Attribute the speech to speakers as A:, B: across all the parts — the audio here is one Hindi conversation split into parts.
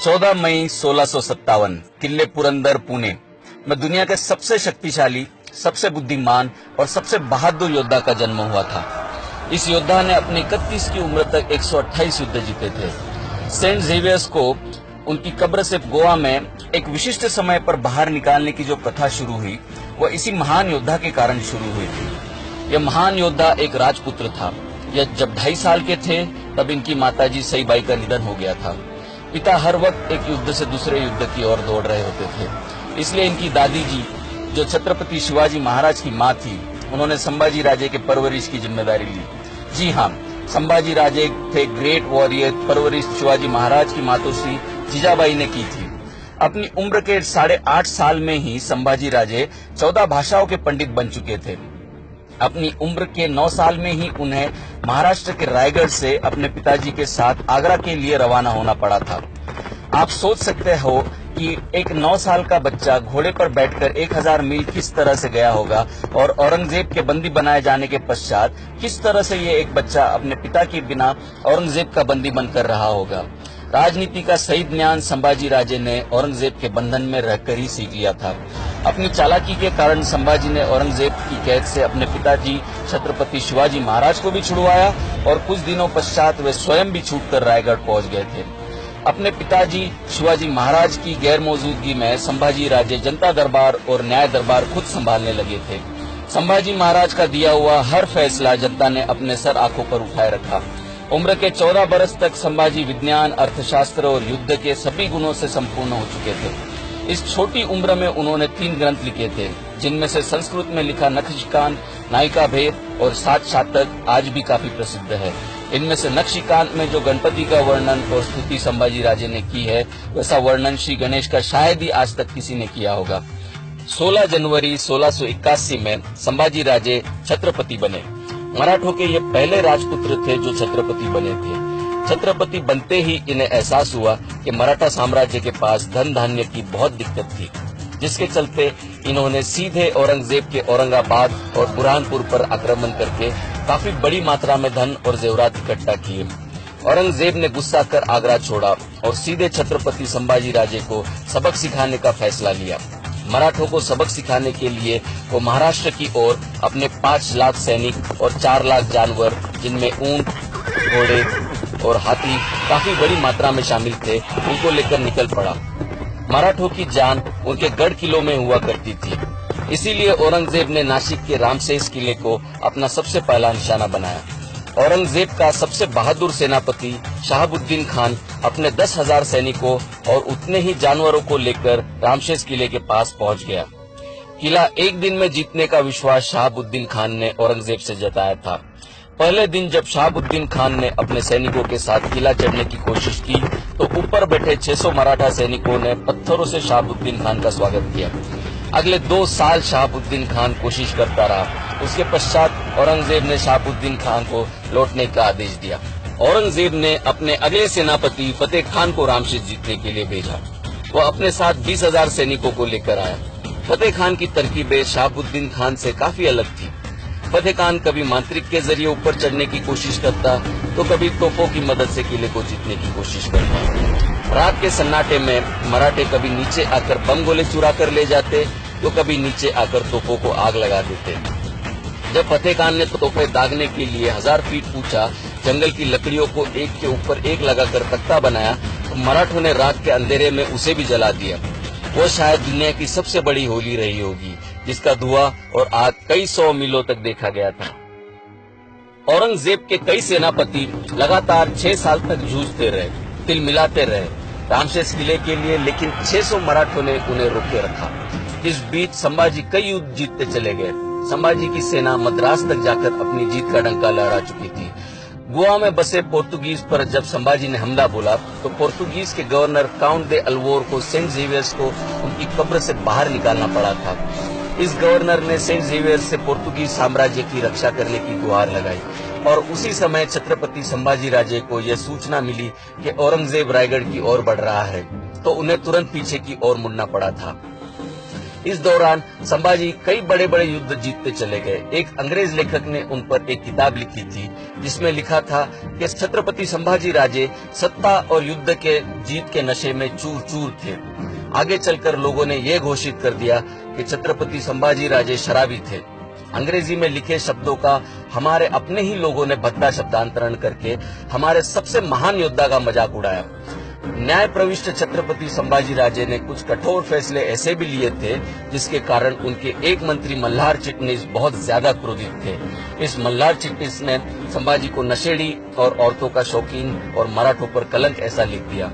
A: 14 मई 1657 किले पुरंदर पुणे में दुनिया के सबसे शक्तिशाली, सबसे बुद्धिमान और सबसे बहादुर योद्धा का जन्म हुआ था। इस योद्धा ने अपनी 31 की उम्र तक 128 युद्ध जीते थे। सेंट जेवियर्स को उनकी कब्र से गोवा में एक विशिष्ट समय पर बाहर निकालने की जो प्रथा शुरू हुई, वह इसी महान योद्धा के कारण शुरू हुई थी। यह महान योद्धा एक राजपुत्र था। यह जब 2.5 साल के थे तब इनकी माताजी सईबाई का निधन हो गया था। पिता हर वक्त एक युद्ध से दूसरे युद्ध की ओर दौड़ रहे होते थे, इसलिए इनकी दादी जी, जो छत्रपति शिवाजी महाराज की मां थी, उन्होंने संभाजी राजे के परवरिश की जिम्मेदारी ली। जी हाँ, संभाजी राजे थे ग्रेट वॉरियर। परवरिश शिवाजी महाराज की मातोश्री जीजाबाई ने की थी। अपनी उम्र के 8.5 साल में ही संभाजी राजे 14 भाषाओं के पंडित बन चुके थे। अपनी उम्र के 9 साल में ही उन्हें महाराष्ट्र के रायगढ़ से अपने पिताजी के साथ आगरा के लिए रवाना होना पड़ा था। आप सोच सकते हो कि एक 9 साल का बच्चा घोड़े पर बैठकर 1000 मील किस तरह से गया होगा और औरंगजेब के बंदी बनाए जाने के पश्चात किस तरह से ये एक बच्चा अपने पिता के बिना औरंगजेब का बंदी बनकर रहा होगा। राजनीति का सही ज्ञान संभाजी राजे ने औरंगजेब के बंधन में रहकर ही सीख लिया था। अपनी चालाकी के कारण संभाजी ने औरंगजेब की कैद से अपने पिताजी छत्रपति शिवाजी महाराज को भी छुड़वाया और कुछ दिनों पश्चात वे स्वयं भी छूटकर रायगढ़ पहुंच गए थे। अपने पिताजी शिवाजी महाराज की गैर मौजूदगी में संभाजी राजे जनता दरबार और न्याय दरबार खुद संभालने लगे थे। संभाजी महाराज का दिया हुआ हर फैसला जनता ने अपने सर आंखों पर उठाए रखा। उम्र के 14 बरस तक संभाजी विज्ञान, अर्थशास्त्र और युद्ध के सभी गुणों से संपूर्ण हो चुके थे। इस छोटी उम्र में उन्होंने 3 ग्रंथ लिखे थे, जिनमें से संस्कृत में लिखा नखशिकांत, नायिका भेद और 7 शातक आज भी काफी प्रसिद्ध है। इनमें से नखशिकांत में जो गणपति का वर्णन और स्तुति संभाजी राजे ने की है, वैसा वर्णन श्री गणेश का शायद ही आज तक किसी ने किया होगा। 16 जनवरी 1681 में संभाजी राजे छत्रपति बने। मराठों के ये पहले राजपुत्र थे जो छत्रपति बने थे। छत्रपति बनते ही इन्हें एहसास हुआ कि मराठा साम्राज्य के पास धन धान्य की बहुत दिक्कत थी, जिसके चलते इन्होंने सीधे औरंगजेब के औरंगाबाद और बुरहानपुर पर आक्रमण करके काफी बड़ी मात्रा में धन और जेवरात इकट्ठा किए। औरंगजेब ने गुस्सा कर आगरा छोड़ा और सीधे छत्रपति संभाजी राजे को सबक सिखाने का फैसला लिया। मराठों को सबक सिखाने के लिए वो महाराष्ट्र की ओर अपने 5 लाख सैनिक और 4 लाख जानवर, जिनमें ऊंट, घोड़े और हाथी काफी बड़ी मात्रा में शामिल थे, उनको लेकर निकल पड़ा। मराठों की जान उनके गढ़ किलों में हुआ करती थी, इसीलिए औरंगजेब ने नासिक के रामसेस किले को अपना सबसे पहला निशाना बनाया। औरंगजेब का सबसे बहादुर सेनापति शहाबुद्दीन खान अपने 10,000 सैनिकों और उतने ही जानवरों को लेकर रामसेस किले के पास पहुंच गया। किला एक दिन में जीतने का विश्वास शहाबुद्दीन खान ने औरंगजेब से जताया था। पहले दिन जब शहाबुद्दीन खान ने अपने सैनिकों के साथ किला चढ़ने की कोशिश की, तो ऊपर बैठे 600 मराठा सैनिकों ने पत्थरों से शहाबुद्दीन खान का स्वागत किया। अगले 2 साल शहाबुद्दीन खान कोशिश करता रहा। उसके पश्चात औरंगजेब ने शहाबुद्दीन खान को लौटने का आदेश दिया। औरंगजेब ने अपने अगले सेनापति फतेह खान को रामसेस जीतने के लिए भेजा। वह अपने साथ 20,000 सैनिकों को लेकर आया। फतेह खान की तरकीबें शहाबुद्दीन खान से काफी अलग थी। फतेह खान कभी मांत्रिक के जरिए ऊपर चढ़ने की कोशिश करता, तो कभी तोपों की मदद से किले को जीतने की कोशिश करता। रात के सन्नाटे में मराठे कभी नीचे आकर बम गोले चुरा कर ले जाते, तो कभी नीचे आकर तोपों को आग लगा देते। जब फतेह खान ने तोपें दागने के लिए 1000 फीट ऊंचा जंगल की लकड़ियों को एक के ऊपर एक लगाकर तख्ता बनाया, तो मराठों ने रात के अंधेरे में उसे भी जला दिया। वो शायद दुनिया की सबसे बड़ी होली रही होगी, जिसका धुआं और आग कई 100 मीलों तक देखा गया था। औरंगजेब के कई सेनापति लगातार 6 साल तक जूझते रहे, तिल मिलाते रहे रामसेस किले के लिए, लेकिन 600 मराठों ने उन्हें रोके रखा। इस बीच संभाजी कई युद्ध जीतते चले गए। संभाजी की सेना मद्रास तक जाकर अपनी जीत का डंका लहरा चुकी थी। गोवा में बसे पोर्तुगीज पर जब संभाजी ने हमला बोला, तो पोर्तुगीज के गवर्नर काउंट दे अल्वोर को सेंट जेवियर्स को उनकी कब्र से बाहर निकालना पड़ा था। इस गवर्नर ने सेंट जेवियर्स से पोर्तुगीज साम्राज्य की रक्षा करने की गुहार लगाई और उसी समय छत्रपति संभाजी राजे को यह सूचना मिली कि औरंगजेब रायगढ़ की ओर बढ़ रहा है, तो उन्हें तुरंत पीछे की ओर मुड़ना पड़ा था। इस दौरान संभाजी कई बड़े बड़े युद्ध जीतते चले गए। एक अंग्रेज लेखक ने उन पर एक किताब लिखी थी जिसमें लिखा था कि छत्रपति संभाजी राजे सत्ता और युद्ध के जीत के नशे में चूर चूर थे। आगे चलकर लोगों ने यह घोषित कर दिया कि छत्रपति संभाजी राजे शराबी थे। अंग्रेजी में लिखे शब्दों का हमारे अपने ही लोगों ने भद्दा शब्दांतरण करके हमारे सबसे महान योद्धा का मजाक उड़ाया। न्याय प्रविष्ट छत्रपति संभाजी राजे ने कुछ कठोर फैसले ऐसे भी लिए थे जिसके कारण उनके एक मंत्री मल्हार चिटनिस बहुत ज्यादा क्रोधित थे। इस मल्हार चिटनिस ने संभाजी को नशेड़ी और औरतों का शौकीन और मराठों पर कलंक ऐसा लिख दिया।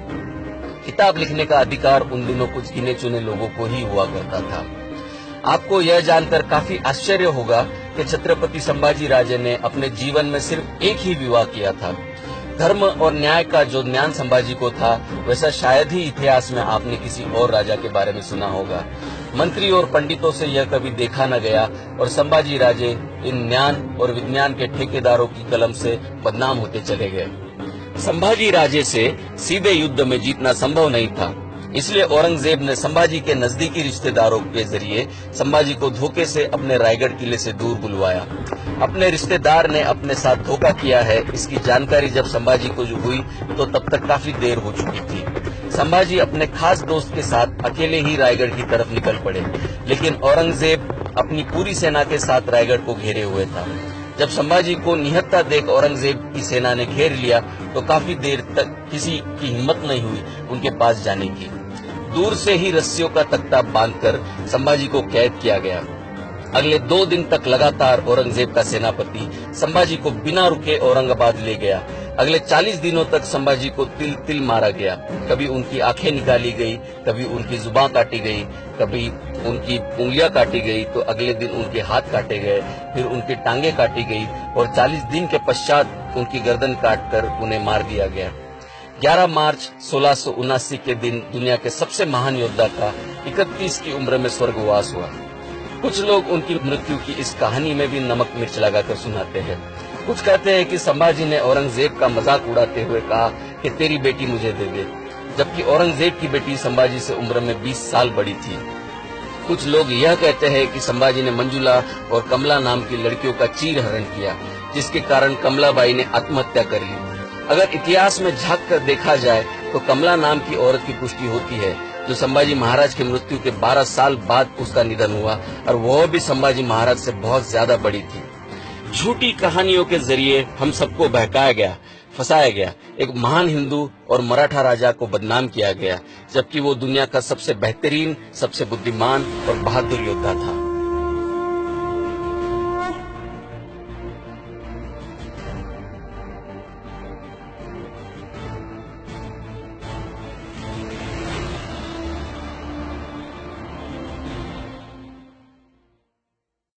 A: किताब लिखने का अधिकार उन दिनों कुछ गिने चुने लोगों को ही हुआ करता था। आपको यह जानकर काफी आश्चर्य होगा कि छत्रपति संभाजी राजे ने अपने जीवन में सिर्फ एक ही विवाह किया था। धर्म और न्याय का जो ज्ञान संभाजी को था वैसा शायद ही इतिहास में आपने किसी और राजा के बारे में सुना होगा। मंत्री और पंडितों से यह कभी देखा न गया और संभाजी राजे इन ज्ञान और विज्ञान के ठेकेदारों की कलम से बदनाम होते चले गए। संभाजी राजे से सीधे युद्ध में जीतना संभव नहीं था, इसलिए औरंगजेब ने संभाजी के नजदीकी रिश्तेदारों के जरिए संभाजी को धोखे से अपने रायगढ़ किले से दूर बुलवाया। अपने रिश्तेदार ने अपने साथ धोखा किया है, इसकी जानकारी जब संभाजी को हुई तो तब तक काफी देर हो चुकी थी। संभाजी अपने खास दोस्त के साथ अकेले ही रायगढ़ की तरफ निकल पड़े, लेकिन औरंगजेब अपनी पूरी सेना के साथ रायगढ़ को घेरे हुए था। जब संभाजी को निहत्था देख औरंगजेब की सेना ने घेर लिया तो काफी देर तक किसी की हिम्मत नहीं हुई उनके पास जाने की। दूर से ही रस्सियों का तख्ता बांधकर संभाजी को कैद किया गया। अगले 2 दिन तक लगातार औरंगजेब का सेनापति संभाजी को बिना रुके औरंगाबाद ले गया। अगले 40 दिनों तक संभाजी को तिल तिल मारा गया। कभी उनकी आंखें निकाली गई, कभी उनकी जुबान काटी गई, कभी उनकी उंगलियां काटी गई, तो अगले दिन उनके हाथ काटे गए, फिर उनकी टांगे काटी गई और 40 दिन के पश्चात उनकी गर्दन काटकर उन्हें मार दिया गया। 11 मार्च 1679 के दिन दुनिया के सबसे महान योद्धा का 31 की उम्र में स्वर्गवास हुआ। कुछ लोग उनकी मृत्यु की इस कहानी में भी नमक मिर्च लगाकर सुनाते हैं। कुछ कहते हैं कि संभाजी ने औरंगजेब का मजाक उड़ाते हुए कहा कि तेरी बेटी मुझे दे दे, जबकि औरंगजेब की बेटी संभाजी से उम्र में 20 साल बड़ी थी। कुछ लोग यह कहते हैं कि संभाजी ने मंजुला और कमला नाम की लड़कियों का चीर हरण किया, जिसके कारण कमलाबाई ने आत्महत्या कर ली। अगर इतिहास में झांक कर देखा जाए तो कमला नाम की औरत की पुष्टि होती है, जो संभाजी महाराज की मृत्यु के 12 साल बाद उसका निधन हुआ, और वह भी संभाजी महाराज से बहुत ज्यादा बड़ी थी। झूठी कहानियों के जरिए हम सबको बहकाया गया, फंसाया गया। एक महान हिंदू और मराठा राजा को बदनाम किया गया, जबकि वो दुनिया का सबसे बेहतरीन, सबसे बुद्धिमान और बहादुर योद्धा था।